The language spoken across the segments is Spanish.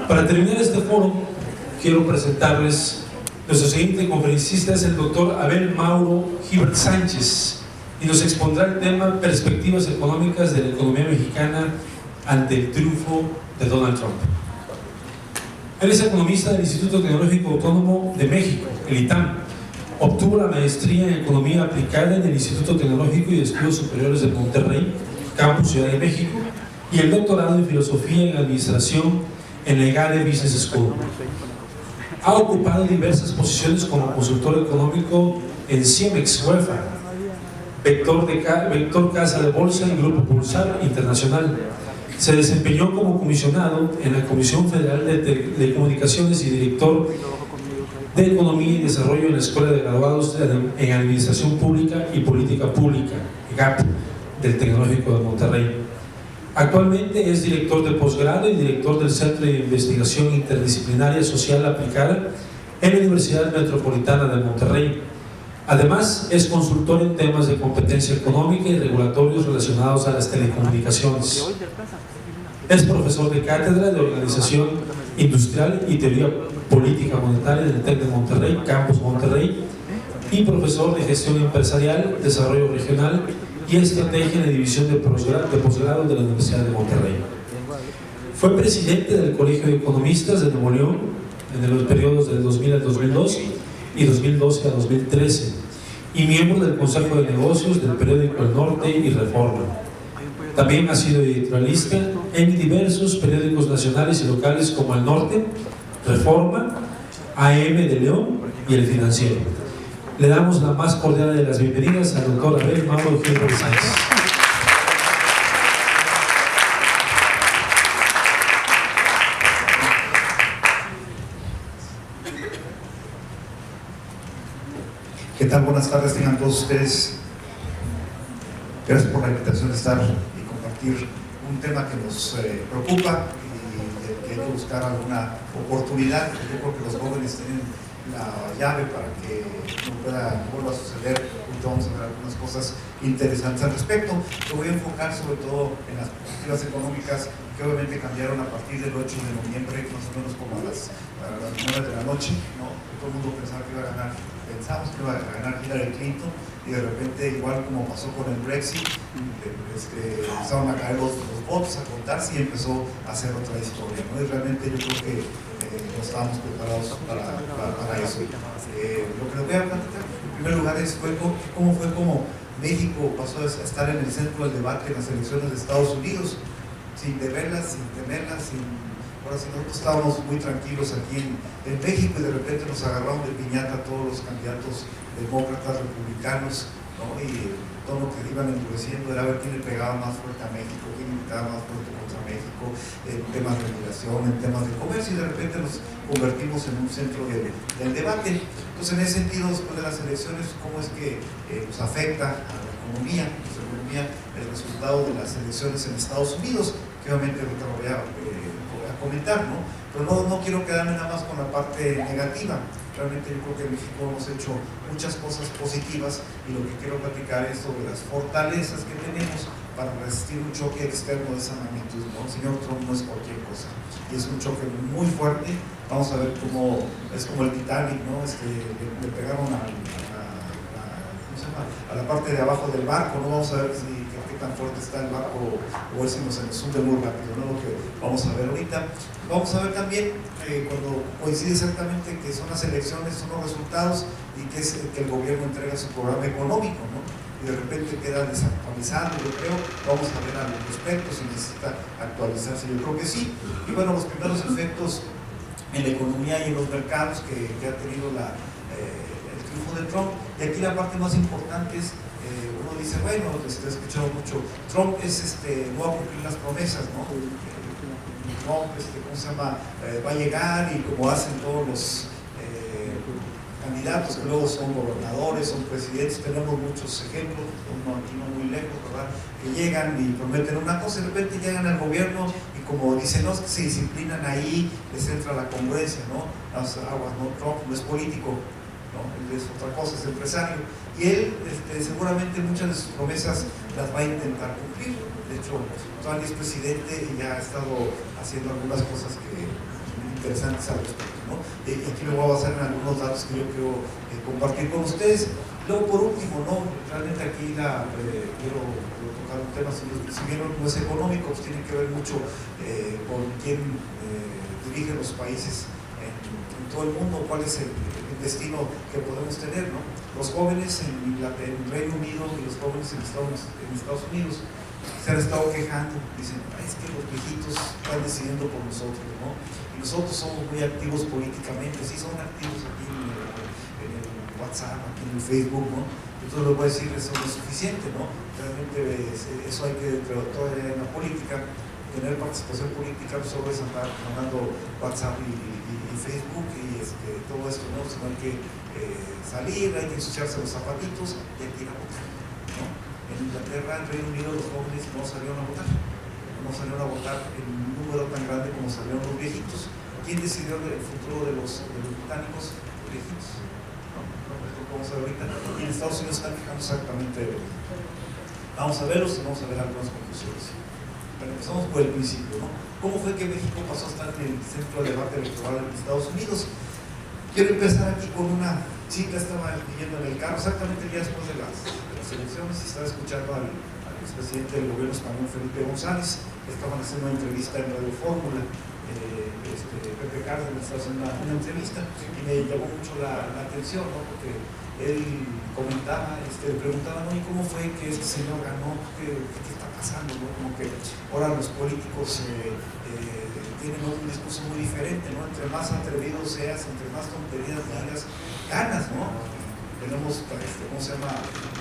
Para terminar este foro, quiero presentarles nuestro siguiente conferencista, es el doctor Abel Mauro Gibert Sánchez, y nos expondrá el tema Perspectivas económicas de la economía mexicana ante el triunfo de Donald Trump. Él es economista del Instituto Tecnológico Autónomo de México, el ITAM. Obtuvo la maestría en Economía Aplicada en el Instituto Tecnológico y de Estudios Superiores de Monterrey, Campus Ciudad de México, y el doctorado en Filosofía en Administración en la EGADE Business School. Ha ocupado diversas posiciones como consultor económico en Cemex UEFA, Vector Casa de Bolsa y Grupo Pulsar Internacional. Se desempeñó como comisionado en la Comisión Federal de Telecomunicaciones y director de Economía y Desarrollo en la Escuela de Graduados en Administración Pública y Política Pública, EGAP, del Tecnológico de Monterrey. Actualmente es director de posgrado y director del Centro de Investigación Interdisciplinaria Social Aplicada en la Universidad Metropolitana de Monterrey. Además, es consultor en temas de competencia económica y regulatorios relacionados a las telecomunicaciones. Es profesor de cátedra de Organización Industrial y Teoría Política Monetaria del TEC de Monterrey, Campus Monterrey, y profesor de Gestión Empresarial, Desarrollo Regional y Estrategia en la División de Posgrado de la Universidad de Monterrey. Fue presidente del Colegio de Economistas de Nuevo León en los periodos del 2000 al 2002 y 2012 a 2013, y miembro del Consejo de Negocios del periódico El Norte y Reforma. También ha sido editorialista en diversos periódicos nacionales y locales como El Norte, Reforma, AM de León y El Financiero. Le damos la más cordial de las bienvenidas al doctor Abel Mauro Gibert Sánchez. ¿Qué tal? Buenas tardes, tengan todos ustedes. Gracias por la invitación de estar y compartir un tema que nos preocupa y que hay que buscar alguna oportunidad. Yo creo que los jóvenes tienen la llave para que no vuelva a suceder. Vamos a ver algunas cosas interesantes al respecto. Me voy a enfocar sobre todo en las perspectivas económicas que obviamente cambiaron a partir del 8 de noviembre, más o menos como a las 9 de la noche, ¿no? Todo el mundo pensaba que iba a ganar, pensamos que iba a ganar Hillary Clinton, y de repente, igual como pasó con el Brexit, empezaron a caer los votos, a contarse, y empezó a hacer otra historia, ¿no? Y realmente yo creo que no estábamos preparados para eso. Lo que les voy a platicar, en primer lugar, es cómo fue como México pasó a estar en el centro del debate en las elecciones de Estados Unidos, sin deberlas, sin tenerlas, ahora sí, nosotros estábamos muy tranquilos aquí en México, y de repente nos agarraron de piñata todos los candidatos demócratas, republicanos, ¿no? Y todo lo que iban endureciendo era ver quién le pegaba más fuerte a México, quién le pegaba más fuerte contra México, en temas de migración, en temas de comercio, y de repente nos convertimos en un centro del debate. Entonces, en ese sentido, después de las elecciones, ¿cómo es que nos afecta a la economía? Pues, la economía, el resultado de las elecciones en Estados Unidos, que obviamente ahorita lo voy a comentar, ¿no? Pero no quiero quedarme nada más con la parte negativa. Realmente yo creo que en México hemos hecho muchas cosas positivas, y lo que quiero platicar es sobre las fortalezas que tenemos para resistir un choque externo de esa magnitud, ¿no? El señor Trump no es cualquier cosa, y es un choque muy fuerte. Vamos a ver cómo es como el Titanic, ¿no? Le pegaron a la parte de abajo del barco, ¿no? Vamos a ver qué tan fuerte está el barco, o si se nos hunde muy rápido, ¿no? Lo que vamos a ver ahorita. Vamos a ver también cuando coincide exactamente que son las elecciones, son los resultados, y que es que el gobierno entrega su programa económico, ¿no? Y de repente queda desactualizado, yo creo. Vamos a ver al respecto si necesita actualizarse, yo creo que sí. Y bueno, los primeros efectos en la economía y en los mercados que ha tenido el triunfo de Trump. Y aquí la parte más importante es, uno dice, bueno, he escuchado mucho, Trump no va a cumplir las promesas, ¿no? Trump, ¿cómo se llama? Va a llegar, y como hacen todos los candidatos que luego son gobernadores, son presidentes, tenemos muchos ejemplos, aquí no muy lejos, ¿verdad? Que llegan y prometen una cosa, y de repente llegan al gobierno, y como dicen, no, es que se disciplinan ahí, les entra la congruencia, ¿no? Las aguas, ¿no? Trump no es político, ¿no? Él es otra cosa, es empresario, y él seguramente muchas de sus promesas las va a intentar cumplir. De hecho, Trump es presidente y ya ha estado haciendo algunas cosas que interesantes al respecto, ¿no? Aquí me voy a basar en algunos datos que yo quiero compartir con ustedes. Luego, por último, ¿no? Realmente aquí quiero tocar un tema, si bien no es económico, pues tiene que ver mucho con quién dirige los países en todo el mundo, cuál es el destino que podemos tener, ¿no? Los jóvenes en Reino Unido y los jóvenes en Estados Unidos se han estado quejando, dicen, es que los viejitos están decidiendo por nosotros, ¿no? Y nosotros somos muy activos políticamente, sí son activos aquí en el WhatsApp, aquí en el Facebook, ¿no? Entonces les voy a decir, eso no es suficiente, ¿no? Realmente eso hay que, pero todavía en la política, tener participación política no solo es andar mandando WhatsApp y Facebook y todo esto, ¿no? Sino hay que salir, hay que ensuciarse los zapatitos y hay que ir a votar, ¿no? En Inglaterra, en Reino Unido, los jóvenes no salieron a votar en un número tan grande como salieron los viejitos. ¿Quién decidió el futuro de los británicos? Los viejitos, ¿no? Vamos a ver ahorita. Y en Estados Unidos están fijando exactamente de lo mismo. Vamos a verlos y vamos a ver algunas conclusiones. Pero empezamos por el principio, ¿no? ¿Cómo fue que México pasó a estar en el centro de debate electoral en Estados Unidos? Quiero empezar aquí con una chica, estaba leyendo en el carro exactamente el día después de las elecciones y estaba escuchando al expresidente del gobierno español, Felipe González. Estaban haciendo una entrevista en Radio Fórmula, Pepe Cárdenas estaba haciendo una entrevista y me llamó mucho la atención, ¿no? Porque él comentaba, le preguntaban, ¿no? ¿Y cómo fue que este señor ganó? ¿Qué está pasando? ¿No? Como que ahora los políticos tienen un discurso muy diferente, ¿no? Entre más atrevido seas, entre más tonterías digas, ganas, ¿no? Tenemos, ¿cómo se llama?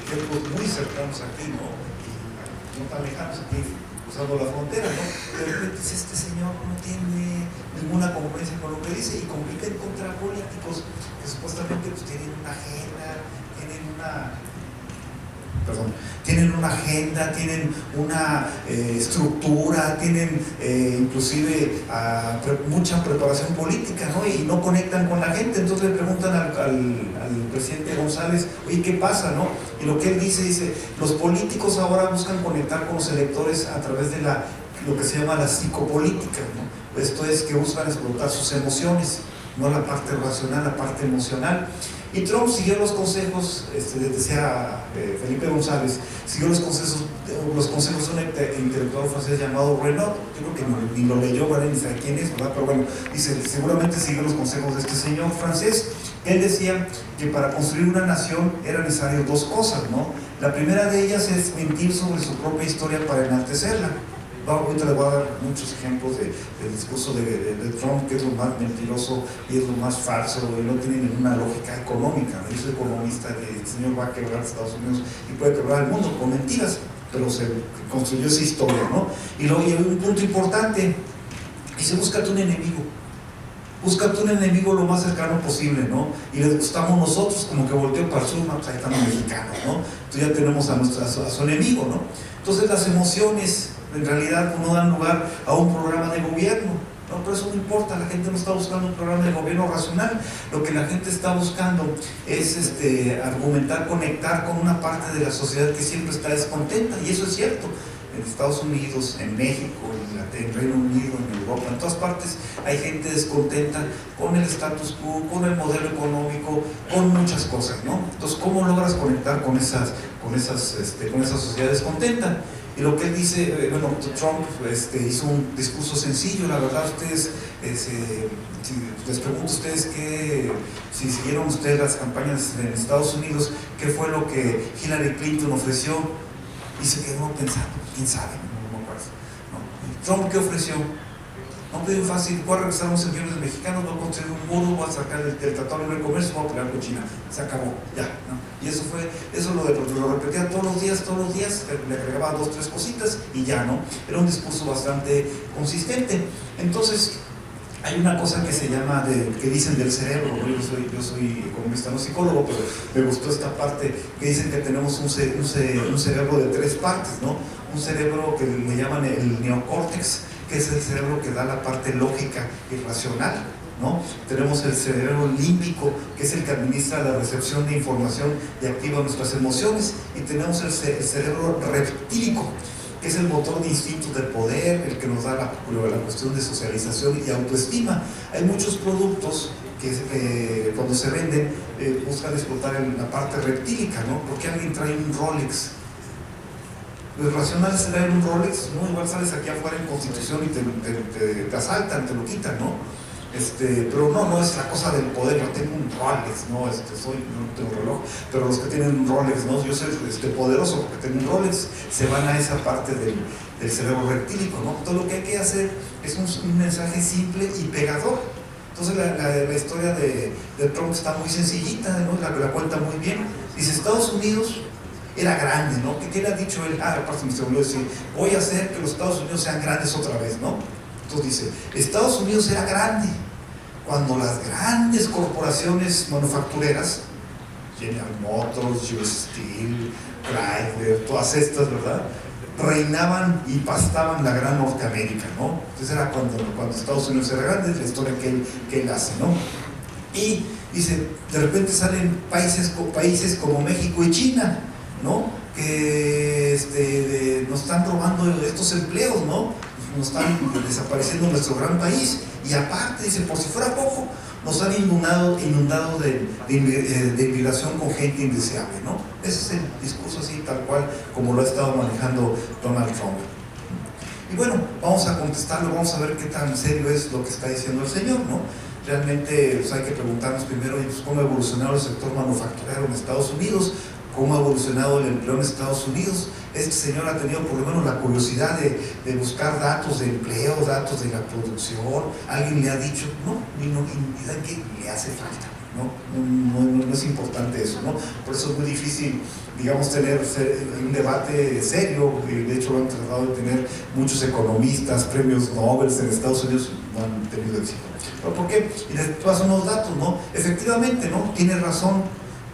Ejemplos muy cercanos aquí, ¿no? Y no tan lejanos aquí, cruzando la frontera, ¿no? De repente dice, este señor no tiene ninguna congruencia con lo que dice y compiten contra políticos que supuestamente pues, tienen una agenda, tienen una estructura, tienen inclusive mucha preparación política, ¿no? Y no conectan con la gente. Entonces le preguntan al presidente González, oye, ¿qué pasa, no? Y lo que él dice, los políticos ahora buscan conectar con los electores a través de lo que se llama la psicopolítica, ¿no? Esto es que buscan explotar sus emociones, no la parte racional, la parte emocional. Y Trump siguió los consejos, decía Felipe González, siguió los consejos de un intelectual francés llamado Renaud. Yo creo que ni lo leyó, ¿verdad? Ni sabe quién es, ¿verdad? Pero bueno, dice, seguramente siguió los consejos de este señor francés. Él decía que para construir una nación era necesario dos cosas, ¿no? La primera de ellas es mentir sobre su propia historia para enaltecerla. Ahorita les voy a dar muchos ejemplos del discurso de Trump, que es lo más mentiroso y es lo más falso, y no tiene ninguna lógica económica. Yo soy economista, el señor va a quebrar Estados Unidos y puede quebrar el mundo con mentiras, pero se construyó esa historia, ¿no? Y luego hay un punto importante, dice, búscate un enemigo. Búscate un enemigo lo más cercano posible, ¿no? Y les gustamos nosotros, como que volteo para el sur, pues ahí están los mexicanos, ¿no? Entonces ya tenemos a su enemigo, ¿no? Entonces las emociones en realidad no dan lugar a un programa de gobierno, ¿no? Pero eso no importa, la gente no está buscando un programa de gobierno racional. Lo que la gente está buscando es argumentar, conectar con una parte de la sociedad que siempre está descontenta, y eso es cierto. En Estados Unidos, en México, en Reino Unido, en Europa, en todas partes hay gente descontenta con el status quo, con el modelo económico, con muchas cosas, ¿no? Entonces, ¿cómo logras conectar con esa sociedad descontenta? Y lo que él dice, bueno, Trump hizo un discurso sencillo, la verdad. Ustedes, si les pregunto a ustedes si siguieron ustedes las campañas en Estados Unidos, ¿qué fue lo que Hillary Clinton ofreció? Y se quedó pensando, quién sabe, no me acuerdo, ¿no? Trump, ¿qué ofreció? No, bien fácil, voy a regresar a 11 millones de mexicanos, voy a construir un muro, voy a sacar el Tratado de Libre Comercio, voy a pelear con China, se acabó, ya, ¿no? Y eso lo repetía todos los días, le agregaba 2 o 3 cositas y ya, ¿no? Era un discurso bastante consistente. Entonces, hay una cosa que se llama, que dicen del cerebro, ¿no? Yo soy economista, no psicólogo, pero me gustó esta parte que dicen que tenemos un cerebro de 3 partes, ¿no? Un cerebro que le llaman el neocórtex, que es el cerebro que da la parte lógica y racional, ¿no? Tenemos el cerebro límbico, que es el que administra la recepción de información y activa nuestras emociones, y tenemos el cerebro reptílico, que es el motor de instintos de poder, el que nos da la cuestión de socialización y autoestima. Hay muchos productos que cuando se venden buscan explotar en la parte reptílica, ¿no? Porque alguien trae un Rolex. Lo irracional es traer un Rolex, ¿no? Igual sales aquí afuera en Constitución y te asaltan, te lo quitan, ¿no? Pero no es la cosa del poder. Yo tengo un Rolex, ¿no? No tengo reloj, pero los que tienen un Rolex, ¿no? Yo soy poderoso porque tengo un Rolex, se van a esa parte del cerebro reptílico, ¿no? Todo lo que hay que hacer es un mensaje simple y pegador. Entonces la historia de Trump está muy sencillita, ¿no? La cuenta muy bien. Dice, Estados Unidos era grande, ¿no? ¿Qué le ha dicho él? Aparte me se volvió a decir, voy a hacer que los Estados Unidos sean grandes otra vez, ¿no? Entonces dice, Estados Unidos era grande cuando las grandes corporaciones manufactureras, General Motors, US Steel, Chrysler, todas estas, ¿verdad?, reinaban y pastaban la gran Norteamérica, ¿no? Entonces era cuando Estados Unidos era grande, es la historia que él hace, ¿no? Y dice, de repente salen países como México y China, ¿no? Que nos están robando estos empleos, ¿no? Nos están desapareciendo nuestro gran país, y aparte, dice, por si fuera poco, nos han inundado de inmigración con gente indeseable, ¿no? Ese es el discurso así, tal cual, como lo ha estado manejando Donald Trump. Y bueno, vamos a contestarlo, vamos a ver qué tan serio es lo que está diciendo el señor, ¿no? Realmente pues, hay que preguntarnos primero cómo ha evolucionado el sector manufacturero en Estados Unidos, cómo ha evolucionado el empleo en Estados Unidos. Este señor ha tenido por lo menos la curiosidad de buscar datos de empleo, datos de la producción. Alguien le ha dicho, no, ¿saben qué? Le hace falta, no es importante eso, ¿no? Por eso es muy difícil, digamos, tener un debate serio. De hecho lo han tratado de tener muchos economistas, premios Nobel en Estados Unidos, no han tenido éxito. ¿Pero por qué? Y les paso unos datos, ¿no? Efectivamente, ¿no? Tiene razón.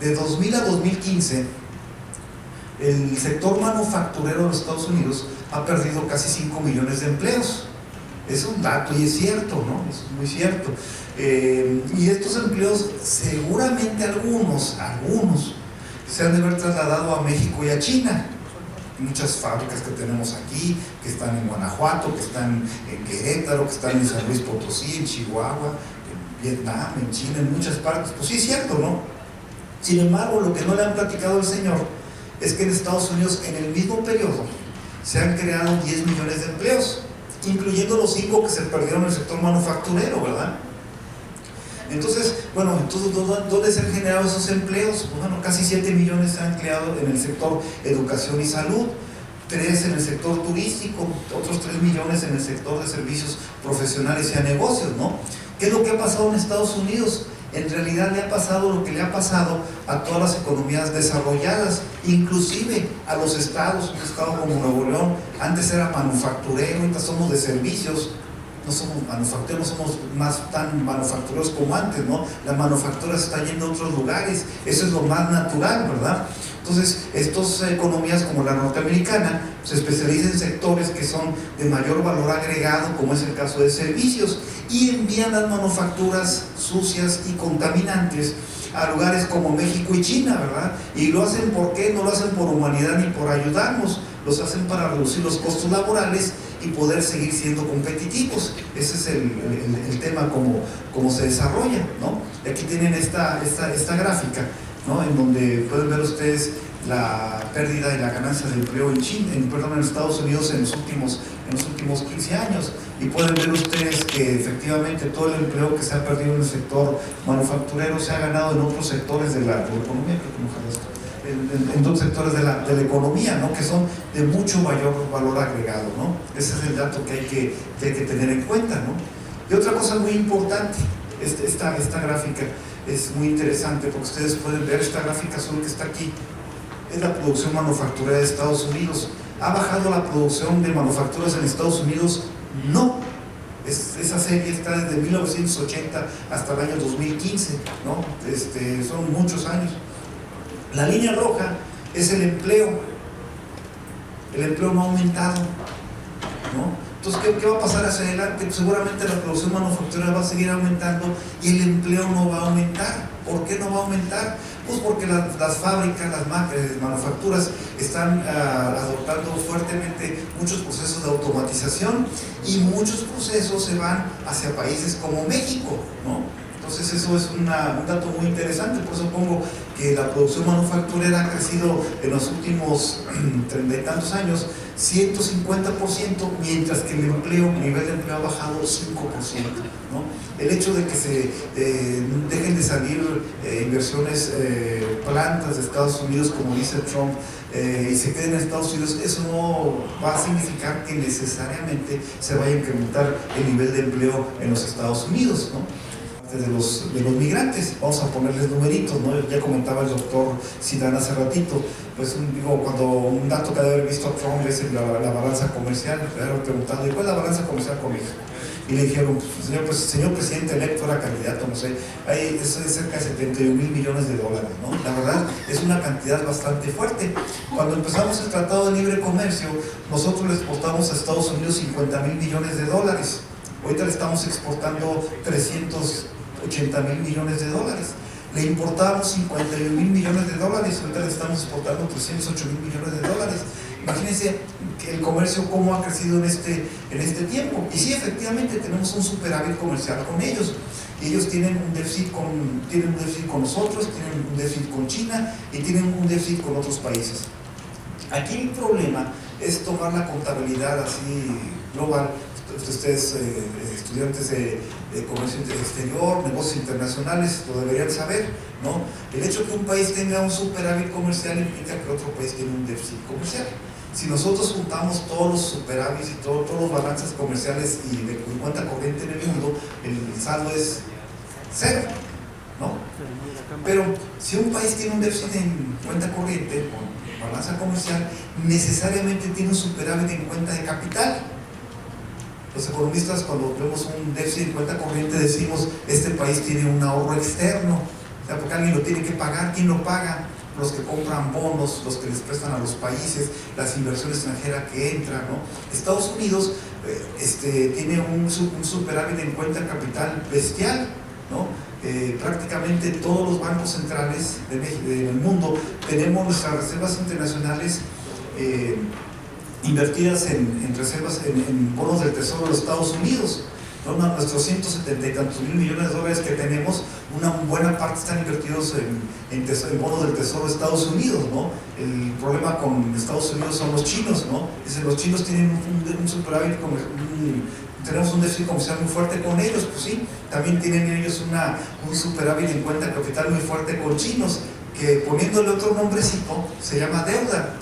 De 2000 a 2015, el sector manufacturero de los Estados Unidos ha perdido casi 5 millones de empleos. Es un dato y es cierto, ¿no? Es muy cierto. Y estos empleos, seguramente algunos se han de haber trasladado a México y a China. Muchas fábricas que tenemos aquí, que están en Guanajuato, que están en Querétaro, que están en San Luis Potosí, en Chihuahua, en Vietnam, en China, en muchas partes. Pues sí es cierto, ¿no? Sin embargo, lo que no le han platicado al señor es que en Estados Unidos, en el mismo periodo, se han creado 10 millones de empleos, incluyendo los 5 que se perdieron en el sector manufacturero, ¿verdad? Entonces, ¿dónde se han generado esos empleos? Pues, bueno, casi 7 millones se han creado en el sector educación y salud, 3 en el sector turístico, otros 3 millones en el sector de servicios profesionales y a negocios, ¿no? ¿Qué es lo que ha pasado en Estados Unidos? En realidad le ha pasado lo que le ha pasado a todas las economías desarrolladas, inclusive a los estados. Un estado como Nuevo León, antes era manufacturero, ahorita somos de servicios, no somos manufactureros, no somos más tan manufactureros como antes, ¿no? La manufactura se está yendo a otros lugares, eso es lo más natural, ¿verdad? Entonces, estas economías como la norteamericana se especializan en sectores que son de mayor valor agregado, como es el caso de servicios, y envían las manufacturas sucias y contaminantes a lugares como México y China, ¿verdad? Y lo hacen, ¿por qué? No lo hacen por humanidad ni por ayudarnos, los hacen para reducir los costos laborales y poder seguir siendo competitivos. Ese es el tema como se desarrolla, ¿no? Y aquí tienen esta gráfica, ¿no? En donde pueden ver ustedes la pérdida y la ganancia de empleo en Estados Unidos en los últimos 15 años, y pueden ver ustedes que efectivamente todo el empleo que se ha perdido en el sector manufacturero se ha ganado en otros sectores de la economía, en otros sectores de la economía, ¿no? Que son de mucho mayor valor agregado, ¿no? Ese es el dato que hay que tener en cuenta, ¿no? Y otra cosa muy importante, esta gráfica es muy interesante porque ustedes pueden ver esta gráfica azul que está aquí, es la producción manufacturera de Estados Unidos. ¿Ha bajado la producción de manufacturas en Estados Unidos? No. Esa serie está desde 1980 hasta el año 2015, ¿no? Son muchos años. La línea roja es el empleo. El empleo no ha aumentado, ¿no? Entonces, ¿qué va a pasar hacia adelante? Pues seguramente la producción manufacturera va a seguir aumentando y el empleo no va a aumentar. ¿Por qué no va a aumentar? Pues porque las fábricas, las manufacturas están adoptando fuertemente muchos procesos de automatización y muchos procesos se van hacia países como México, ¿no? Entonces eso es un dato muy interesante, por eso pongo que la producción manufacturera ha crecido en los últimos 30 y tantos años 150%, mientras que el nivel de empleo ha bajado 5%, ¿no? El hecho de que se dejen de salir inversiones, plantas de Estados Unidos, como dice Trump, y se queden en Estados Unidos, eso no va a significar que necesariamente se vaya a incrementar el nivel de empleo en los Estados Unidos, ¿no? De los migrantes, vamos a ponerles numeritos, ¿no? Ya comentaba el doctor Zidane hace ratito, pues cuando un dato que debe haber visto a Trump es la balanza comercial, le habían preguntado, ¿y cuál es la balanza comercial con México? Y le dijeron, señor presidente electo, era candidato, no sé, eso es cerca de 71,000 millones de dólares, ¿no? La verdad es una cantidad bastante fuerte. Cuando empezamos el Tratado de Libre Comercio, nosotros le exportamos a Estados Unidos 50,000 millones de dólares. Ahorita le estamos exportando 380,000 millones de dólares. Le importábamos 51,000 millones de dólares, ahorita le estamos exportando 308,000 millones de dólares. Imagínense que el comercio cómo ha crecido en este tiempo. Y sí, efectivamente tenemos un superávit comercial con ellos. Y ellos tienen un déficit con nosotros, tienen un déficit con China y tienen un déficit con otros países. Aquí el problema es tomar la contabilidad así global. Ustedes, estudiantes de comercio exterior, negocios internacionales, lo deberían saber, ¿no? El hecho de que un país tenga un superávit comercial implica que otro país tiene un déficit comercial. Si nosotros juntamos todos los superávits y todos los balances comerciales y de cuenta corriente en el mundo, el saldo es cero, ¿no? Pero si un país tiene un déficit en cuenta corriente, con balanza comercial, necesariamente tiene un superávit en cuenta de capital. Los economistas, cuando vemos un déficit en cuenta corriente, decimos, este país tiene un ahorro externo, o sea, porque alguien lo tiene que pagar. ¿Quién lo paga? Los que compran bonos, los que les prestan a los países, las inversiones extranjeras que entran, ¿no? Estados Unidos tiene un superávit en cuenta de capital bestial, ¿no? Prácticamente todos los bancos centrales del mundo tenemos nuestras reservas internacionales invertidas en reservas, en bonos del Tesoro de los Estados Unidos, ¿no? Nuestros 170 y tantos mil millones de dólares que tenemos, una buena parte están invertidos en bonos del Tesoro de Estados Unidos, ¿no? El problema con Estados Unidos son los chinos, ¿no? Dicen, los chinos tienen un superávit, tenemos un déficit comercial muy fuerte con ellos, pues sí, también tienen ellos un superávit en cuenta de capital muy fuerte con chinos, que poniéndole otro nombrecito, se llama deuda.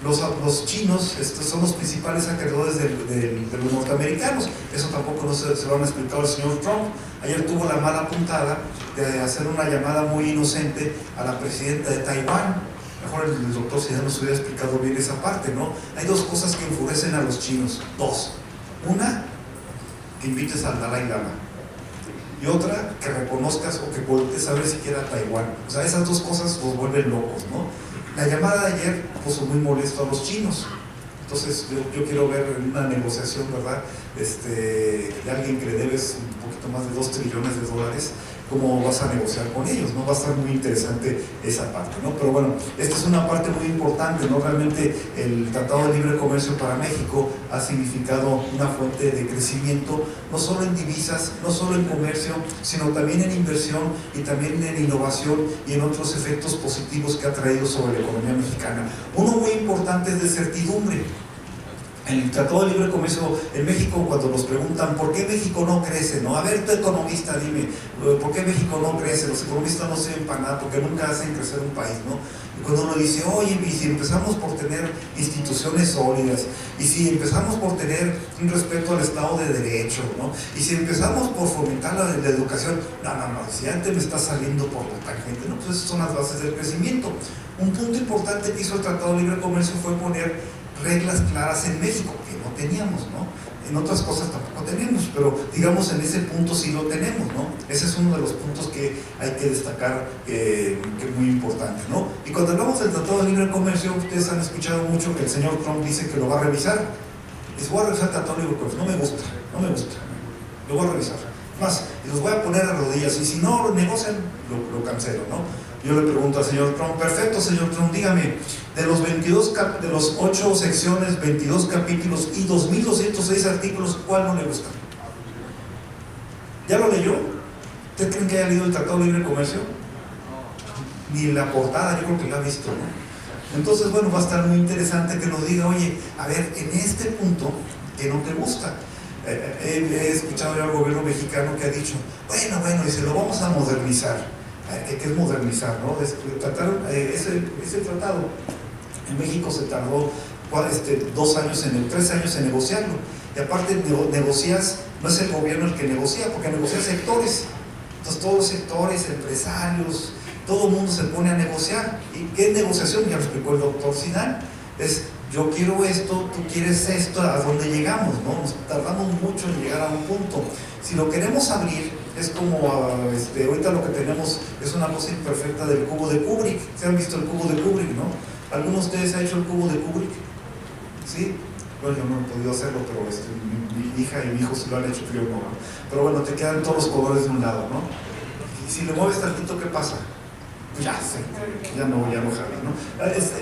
Los chinos son los principales acreedores de los norteamericanos. Eso tampoco se lo han explicado el señor Trump. Ayer tuvo la mala puntada de hacer una llamada muy inocente a la presidenta de Taiwán. Mejor el doctor Zidane nos hubiera explicado bien esa parte, ¿no? Hay dos cosas que enfurecen a los chinos. Dos. Una, que invites al Dalai Lama. Y otra, que reconozcas o que voltees a ver siquiera a Taiwán. O sea, esas dos cosas los vuelven locos, ¿no? La llamada de ayer puso muy molesto a los chinos. Entonces yo quiero ver una negociación, ¿verdad? De alguien que le debes un poquito más de 2 trillones de dólares, cómo vas a negociar con ellos, ¿no? Va a estar muy interesante esa parte, ¿no? Pero bueno, esta es una parte muy importante, ¿no? Realmente el Tratado de Libre Comercio para México ha significado una fuente de crecimiento, no solo en divisas, no solo en comercio, sino también en inversión y también en innovación y en otros efectos positivos que ha traído sobre la economía mexicana. Uno muy importante es de certidumbre. En el Tratado de Libre Comercio en México, cuando nos preguntan ¿por qué México no crece? ¿No? A ver, tú economista, dime, ¿por qué México no crece? Los economistas no sirven para nada porque nunca hacen crecer un país, ¿no? Y cuando uno dice, oye, y si empezamos por tener instituciones sólidas, y si empezamos por tener un respeto al Estado de Derecho, ¿no? Y si empezamos por fomentar la educación, no, si antes me está saliendo por la tangente, ¿no? Pues esas son las bases del crecimiento. Un punto importante que hizo el Tratado de Libre Comercio fue poner reglas claras en México, que no teníamos, ¿no? En otras cosas tampoco tenemos, pero digamos en ese punto sí lo tenemos, ¿no? Ese es uno de los puntos que hay que destacar, que es muy importante, ¿no? Y cuando hablamos del Tratado de Libre Comercio, ustedes han escuchado mucho que el señor Trump dice que lo va a revisar. Dice, voy a revisar el Tratado de Libre Comercio, no me gusta, lo voy a revisar. más, y los voy a poner a rodillas, y si no negocian, lo cancelo, ¿no? Yo le pregunto al señor Trump, perfecto señor Trump, dígame, de los 8 secciones, 22 capítulos y 2.206 artículos, ¿cuál no le gusta? ¿Ya lo leyó? ¿Ustedes creen que haya leído el Tratado de Libre Comercio? Ni la portada, yo creo que la ha visto, ¿no? Entonces, bueno, va a estar muy interesante que nos diga, oye, a ver, en este punto, ¿qué no te gusta? He escuchado ya al gobierno mexicano que ha dicho, bueno, dice, lo vamos a modernizar. ¿Qué es modernizar, no? Ese tratado en México se tardó 3 años en negociarlo, y aparte negocias, no es el gobierno el que negocia, porque negocia sectores, entonces todos los sectores, empresarios, todo el mundo se pone a negociar. ¿Y qué es negociación? Ya lo explicó el doctor Sinal, es yo quiero esto, tú quieres esto, ¿a dónde llegamos? ¿No? Nos tardamos mucho en llegar a un punto. Si lo queremos abrir, es como ahorita lo que tenemos es una cosa imperfecta del cubo de Kubrick. ¿Se han visto el cubo de Kubrick, no? ¿Alguno de ustedes ha hecho el cubo de Kubrick? ¿Sí? Bueno, yo no he podido hacerlo, pero mi hija y mi hijo sí lo han hecho, yo no. Pero bueno, te quedan todos los colores de un lado, ¿no? Y si le mueves tantito, ¿qué pasa? Ya sé, ya no, Javi, ¿no?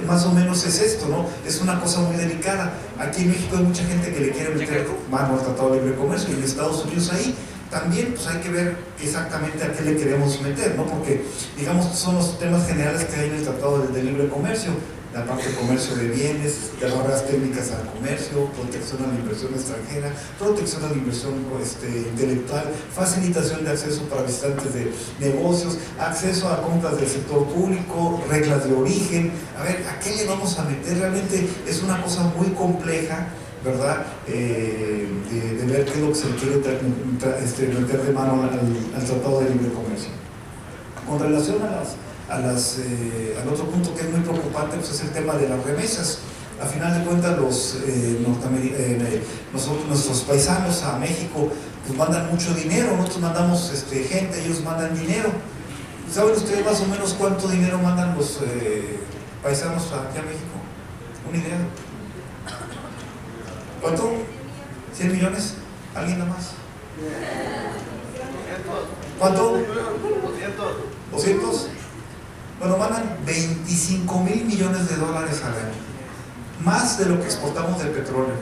Más o menos es esto, ¿no? Es una cosa muy delicada. Aquí en México hay mucha gente que le quiere meter mano al Tratado de Libre Comercio, y en Estados Unidos ahí también, pues hay que ver exactamente a qué le queremos meter, ¿no? Porque, digamos, son los temas generales que hay en el Tratado de Libre Comercio: la parte de comercio de bienes, de barreras técnicas al comercio, protección a la inversión extranjera, protección a la inversión intelectual, facilitación de acceso para visitantes de negocios, acceso a compras del sector público, reglas de origen. A ver, ¿a qué le vamos a meter? Realmente es una cosa muy compleja, ¿verdad? De ver qué es lo que se le quiere meter de mano al Tratado de Libre Comercio. Con relación al otro punto que es muy preocupante, pues es el tema de las remesas. A final de cuentas, nuestros paisanos a México pues mandan mucho dinero, nosotros mandamos gente, ellos mandan dinero. ¿Saben ustedes más o menos cuánto dinero mandan los paisanos aquí a México? ¿Una idea? ¿Cuánto? ¿100 millones? ¿Alguien nada más? ¿Cuánto? 200. Bueno, mandan 25,000 millones de dólares al año, más de lo que exportamos de petróleo,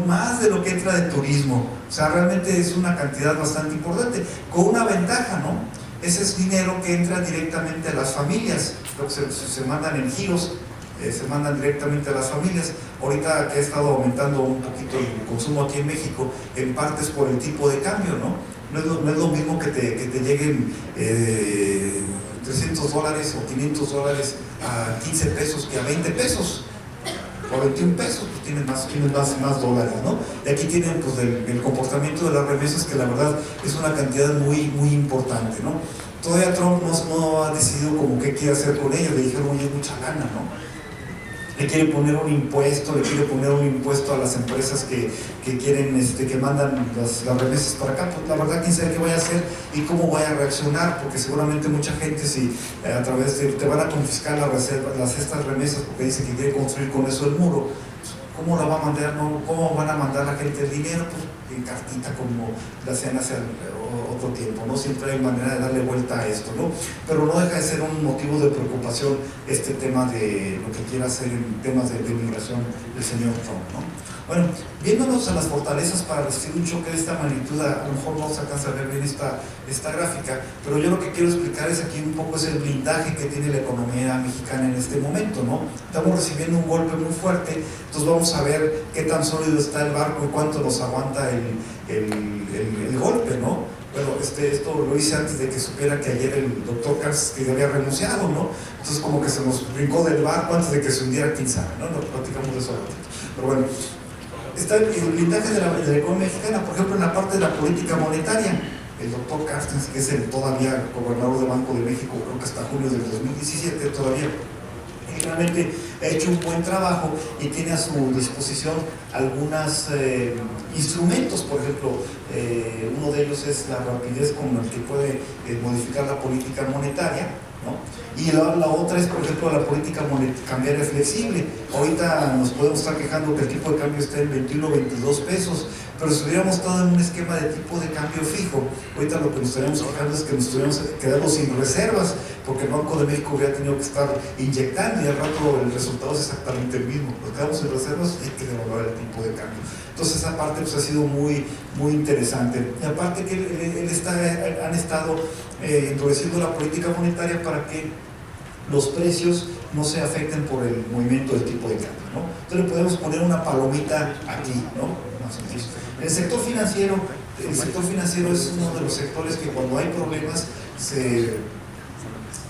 más de lo que entra de turismo. O sea, realmente es una cantidad bastante importante, con una ventaja, ¿no? Ese es dinero que entra directamente a las familias, lo que se mandan en giros, se mandan directamente a las familias. Ahorita que ha estado aumentando un poquito el consumo aquí en México, en parte es por el tipo de cambio, ¿no? No es lo mismo que te lleguen $300 o $500 a 15 pesos que a 20 pesos o 21 pesos, pues tienen más dólares, ¿no? Y aquí tienen pues el comportamiento de las remesas, que la verdad es una cantidad muy, muy importante, ¿no? Todavía Trump no ha decidido como qué quiere hacer con ellos. Le dijeron, oye, es mucha lana, ¿no? Le quiere poner un impuesto a las empresas que quieren, que mandan las remesas para acá. Pues la verdad, quién sabe qué vaya a hacer y cómo vaya a reaccionar, porque seguramente mucha gente, si a través de, te van a confiscar estas remesas porque dice que quiere construir con eso el muro, ¿cómo la va a mandar? ¿No? ¿Cómo van a mandar a la gente el dinero? Pues en cartita, como la hacían hace otro tiempo, ¿no? Siempre hay manera de darle vuelta a esto, ¿no? Pero no deja de ser un motivo de preocupación este tema de lo que quiera hacer en temas de migración el señor Trump, ¿no? Bueno, viéndonos a las fortalezas para resistir un choque de esta magnitud, a lo mejor no se alcanza a ver bien esta gráfica, pero yo lo que quiero explicar es aquí un poco es el blindaje que tiene la economía mexicana en este momento, ¿no? Estamos recibiendo un golpe muy fuerte, entonces vamos a ver qué tan sólido está el barco y cuánto nos aguanta el golpe, ¿no? Bueno, esto lo hice antes de que supiera que ayer el doctor Carlos que había renunciado, ¿no? Entonces como que se nos brincó del barco antes de que se hundiera, quién sabe, ¿no? Nos platicamos de eso ahora. Pero bueno, está el blindaje de la economía mexicana, por ejemplo, en la parte de la política monetaria. El doctor Carstens, que es el todavía gobernador del Banco de México, creo que hasta junio del 2017 todavía, realmente ha hecho un buen trabajo y tiene a su disposición algunos instrumentos. Por ejemplo, uno de ellos es la rapidez con la que puede modificar la política monetaria, ¿no? Y la otra es, por ejemplo, la política cambiaria flexible. Ahorita nos podemos estar quejando que el tipo de cambio está en 21 o 22 pesos, pero si hubiéramos estado en un esquema de tipo de cambio fijo, ahorita lo que nos estaríamos quejando es que nos estuviéramos quedando sin reservas, porque el Banco de México hubiera tenido que estar inyectando y al rato el resultado es exactamente el mismo. Nos quedamos sin reservas y hay que devaluar el tipo de cambio. Entonces esa parte pues, ha sido muy interesante. Y aparte que han estado endureciendo la política monetaria para que los precios no se afecten por el movimiento del tipo de cambio, ¿no? Entonces le podemos poner una palomita aquí, ¿no? Más o menos. El sector financiero es uno de los sectores que cuando hay problemas se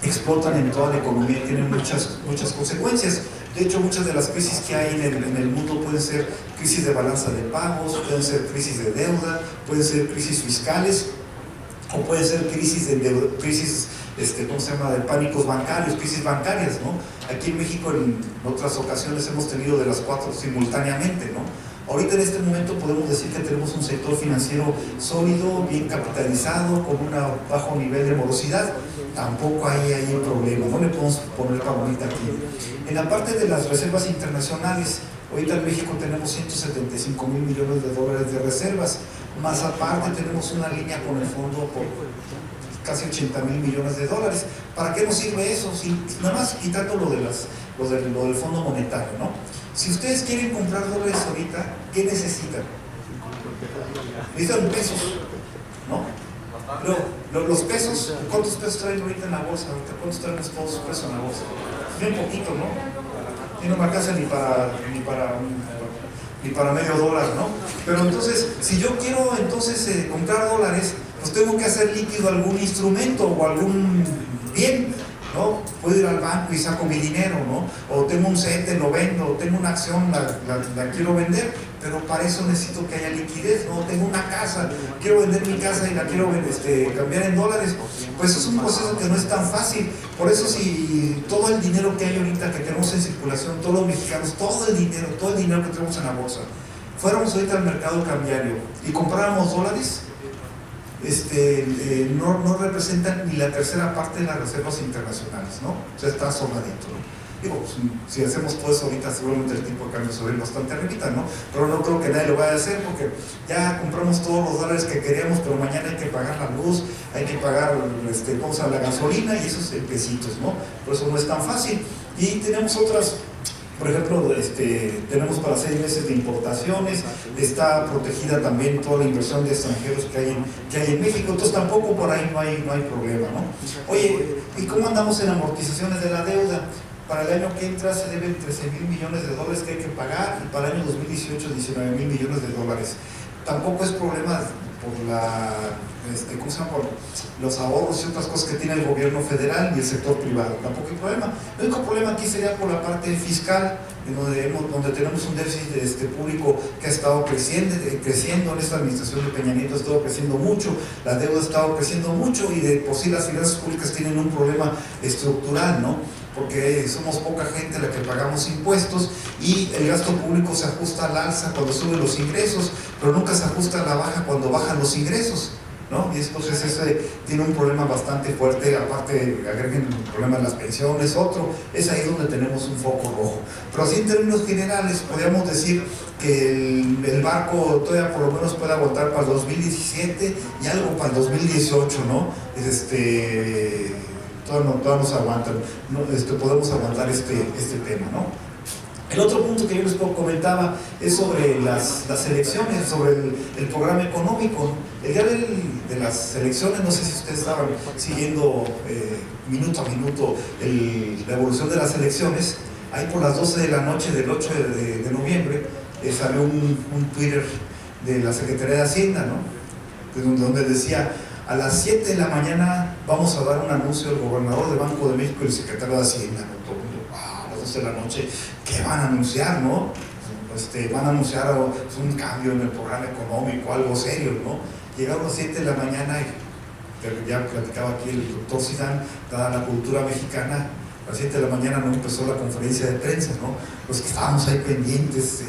explotan en toda la economía y tienen muchas consecuencias. De hecho, muchas de las crisis que hay en el mundo pueden ser crisis de balanza de pagos, pueden ser crisis de deuda, pueden ser crisis fiscales, o pueden ser crisis ¿cómo se llama?, de pánicos bancarios, crisis bancarias, ¿no? Aquí en México en otras ocasiones hemos tenido de las 4 simultáneamente, ¿no? Ahorita en este momento podemos decir que tenemos un sector financiero sólido, bien capitalizado, con un bajo nivel de morosidad. Tampoco hay un problema, no le podemos poner palomita aquí. En la parte de las reservas internacionales, ahorita en México tenemos 175 mil millones de dólares de reservas, más aparte tenemos una línea con el fondo por casi 80 mil millones de dólares. ¿Para qué nos sirve eso? Nada más quitando lo del Fondo Monetario, ¿no? Si ustedes quieren comprar dólares ahorita, ¿qué necesitan? Necesitan pesos, ¿no? Los pesos, ¿cuántos pesos traen ahorita en la bolsa? ¿Cuántos traen todos los pesos en la bolsa? Bien poquito, ¿no? Y no me alcanza ni para medio dólar, ¿no? Pero entonces, si yo quiero comprar dólares, pues tengo que hacer líquido algún instrumento o algún bien, ¿no? Puedo ir al banco y saco mi dinero, ¿no? O tengo un CETE, lo vendo, o tengo una acción, la quiero vender, pero para eso necesito que haya liquidez, ¿no? Tengo una casa, quiero vender mi casa y la quiero cambiar en dólares, pues es un proceso que no es tan fácil. Por eso si todo el dinero que hay ahorita, que tenemos en circulación, todos los mexicanos, todo el dinero que tenemos en la bolsa, fuéramos ahorita al mercado cambiario y compráramos dólares, no representan ni la tercera parte de las reservas internacionales, ¿no? O sea, está sobradito, ¿no? Digo, pues, si hacemos todo eso ahorita, seguramente el tipo de cambio se ve bastante arribita, ¿no? Pero no creo que nadie lo vaya a hacer porque ya compramos todos los dólares que queríamos, pero mañana hay que pagar la luz, hay que pagar la gasolina y esos pesitos, ¿no? Por eso no es tan fácil. Y tenemos otras. Por ejemplo, tenemos para 6 meses de importaciones, está protegida también toda la inversión de extranjeros que hay en México, entonces tampoco por ahí no hay problema, ¿no? Oye, ¿y cómo andamos en amortizaciones de la deuda? Para el año que entra se deben 13 mil millones de dólares que hay que pagar y para el año 2018 19 mil millones de dólares. Tampoco es problema por por los ahorros y otras cosas que tiene el gobierno federal y el sector privado, tampoco hay problema. El único problema aquí sería por la parte fiscal, donde tenemos un déficit público que ha estado creciendo en esta administración de Peña Nieto, ha estado creciendo mucho, la deuda ha estado creciendo mucho y de por sí las finanzas públicas tienen un problema estructural, ¿no? Porque somos poca gente la que pagamos impuestos y el gasto público se ajusta al alza cuando suben los ingresos, pero nunca se ajusta a la baja cuando bajan los ingresos, ¿no? Y entonces ese tiene un problema bastante fuerte, aparte agreguen el problema de las pensiones, otro, es ahí donde tenemos un foco rojo. Pero así en términos generales podríamos decir que el barco todavía por lo menos puede aguantar para el 2017 y algo para el 2018, ¿no? Todavía nos aguantan, ¿no? Podemos aguantar este tema, ¿no? El otro punto que yo les comentaba es sobre las elecciones, sobre el programa económico. El día de las elecciones, no sé si ustedes estaban siguiendo minuto a minuto la evolución de las elecciones. Ahí por las 12 de la noche del 8 de noviembre salió un Twitter de la Secretaría de Hacienda, ¿no? Donde decía: a las 7 de la mañana vamos a dar un anuncio del gobernador del Banco de México y el secretario de Hacienda, ¿no? Todo el mundo, a las 12 de la noche, ¿qué van a anunciar, no? Van a anunciar un cambio en el programa económico, algo serio, ¿no? Llegaron a las 7 de la mañana y ya platicaba aquí el doctor Zidane, dada la cultura mexicana, a las 7 de la mañana no empezó la conferencia de prensa, ¿no? Los que estábamos ahí pendientes,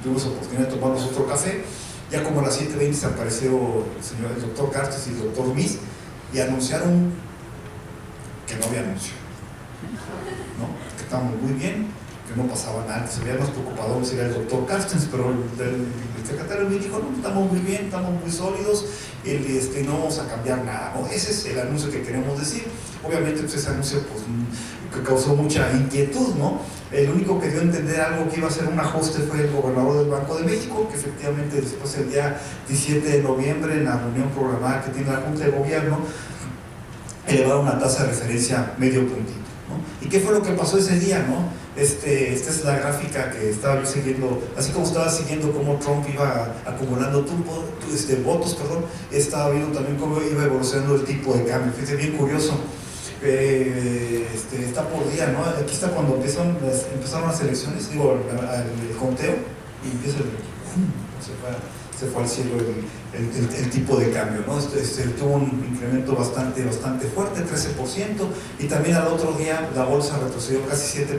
tuvimos oportunidad de tomarnos otro café. Ya como a las 7:20 se apareció el doctor Cartes y el doctor Miss y anunciaron que no había anuncio, ¿no? Que estábamos muy bien, que no pasaban antes. Se veía más preocupado sería el doctor Carstens, pero el secretario me dijo, no, estamos muy bien, estamos muy sólidos, no vamos a cambiar nada, ¿no? Ese es el anuncio que queremos decir. Obviamente pues, ese anuncio pues, que causó mucha inquietud, ¿no? El único que dio a entender algo que iba a ser un ajuste fue el gobernador del Banco de México, que efectivamente después el día 17 de noviembre, en la reunión programada que tiene la Junta de Gobierno, elevaron una tasa de referencia medio puntito, ¿no? ¿Y qué fue lo que pasó ese día, no? Esta es la gráfica que estaba yo siguiendo, así como estaba siguiendo cómo Trump iba acumulando votos, estaba viendo también cómo iba evolucionando el tipo de cambio. Fíjate, bien curioso. Está por día, ¿no? Aquí está cuando empezaron las elecciones, digo, el conteo, y empieza se fue al cielo el tipo de cambio, ¿no? Tuvo un incremento bastante fuerte, 13%, y también al otro día la bolsa retrocedió casi 7%